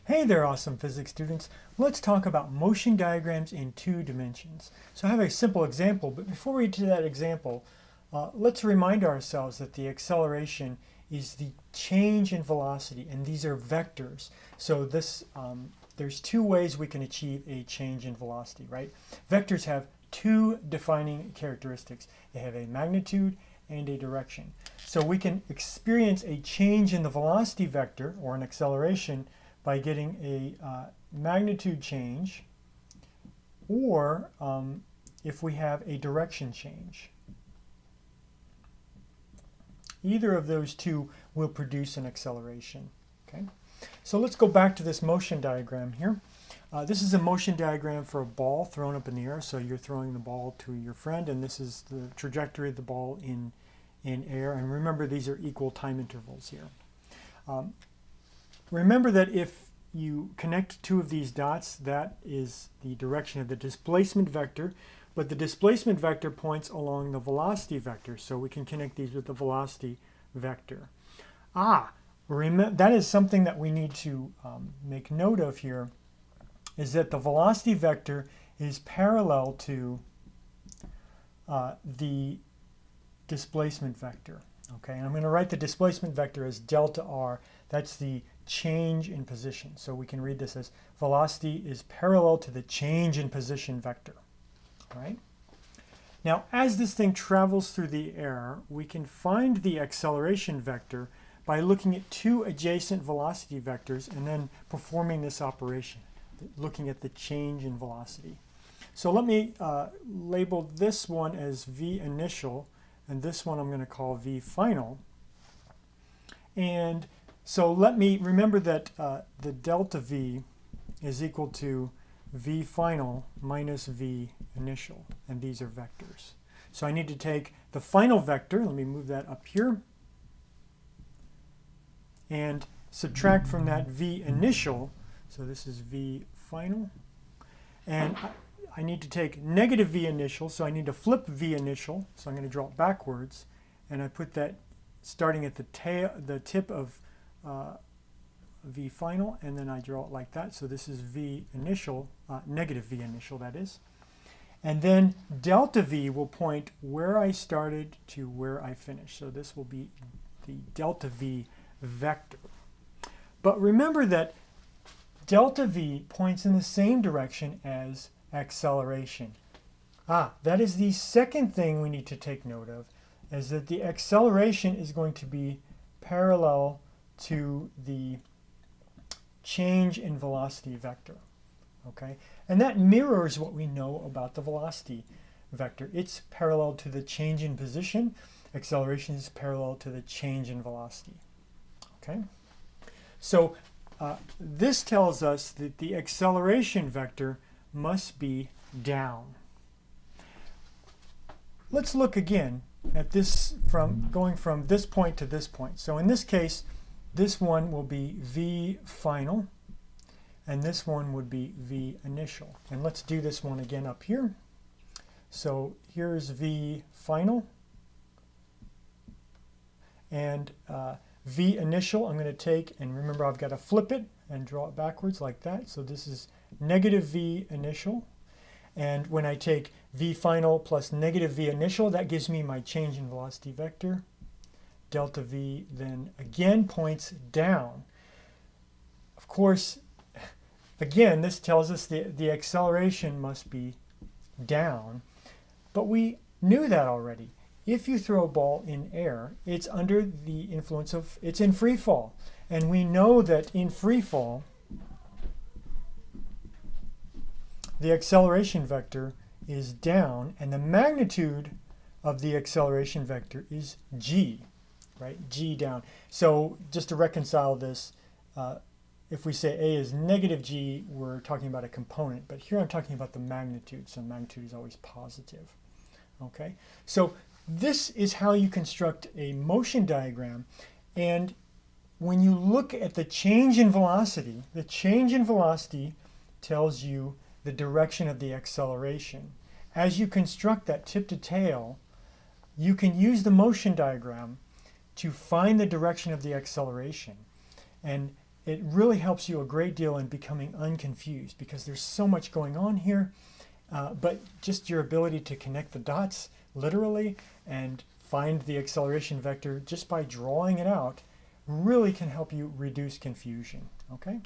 Hey there, awesome physics students. Let's talk about motion diagrams in 2 dimensions. So I have a simple example, but before we get to that example, let's remind ourselves that the acceleration is the change in velocity, and these are vectors. So there's 2 ways we can achieve a change in velocity, right? Vectors have 2 defining characteristics. They have a magnitude and a direction. So we can experience a change in the velocity vector, or an acceleration, by getting a magnitude change, or if we have a direction change. Either of those 2 will produce an acceleration. Okay? So let's go back to this motion diagram here. This is a motion diagram for a ball thrown up in the air. So you're throwing the ball to your friend, and this is the trajectory of the ball in air. And remember, these are equal time intervals here. Remember that if you connect 2 of these dots, that is the direction of the displacement vector, but the displacement vector points along the velocity vector, so we can connect these with the velocity vector. That is something that we need to make note of here, is that the velocity vector is parallel to the displacement vector. Okay, and I'm going to write the displacement vector as delta r. That's the change in position. So we can read this as velocity is parallel to the change in position vector. All right? Now, as this thing travels through the air, we can find the acceleration vector by looking at 2 adjacent velocity vectors and then performing this operation, looking at the change in velocity. So let me label this one as v initial, and this one I'm going to call v final. And so let me remember that the delta v is equal to v final minus v initial, and these are vectors. So I need to take the final vector, let me move that up here, and subtract from that v initial, so this is v final, and I need to take negative v initial, so I need to flip v initial, so I'm going to draw it backwards, and I put that starting at the tip of v final, and then I draw it like that. So this is v initial, negative v initial, that is. And then delta v will point where I started to where I finished. So this will be the delta v vector. But remember that delta v points in the same direction as acceleration. That is the second thing we need to take note of, is that the acceleration is going to be parallel to the change in velocity vector. Okay? And that mirrors what we know about the velocity vector. It's parallel to the change in position. Acceleration is parallel to the change in velocity. Okay? So this tells us that the acceleration vector must be down. Let's look again at this going from this point to this point. So in this case, this one will be v final, and this one would be v initial. And let's do this one again up here. So here's v final, and v initial I'm going to take, and remember I've got to flip it and draw it backwards like that. So this is negative v initial, and when I take v final plus negative v initial, that gives me my change in velocity vector. Delta v then again points down. Of course, again, this tells us the acceleration must be down, but we knew that already. If you throw a ball in air, it's under the influence of, it's in free fall. And we know that in free fall, the acceleration vector is down, and the magnitude of the acceleration vector is g, right? G down. So just to reconcile this, if we say a is negative g, we're talking about a component, but here I'm talking about the magnitude, so magnitude is always positive. Okay, so this is how you construct a motion diagram, and when you look at the change in velocity, the change in velocity tells you the direction of the acceleration. As you construct that tip to tail, you can use the motion diagram to find the direction of the acceleration. And it really helps you a great deal in becoming unconfused because there's so much going on here. But just your ability to connect the dots literally and find the acceleration vector just by drawing it out really can help you reduce confusion. Okay?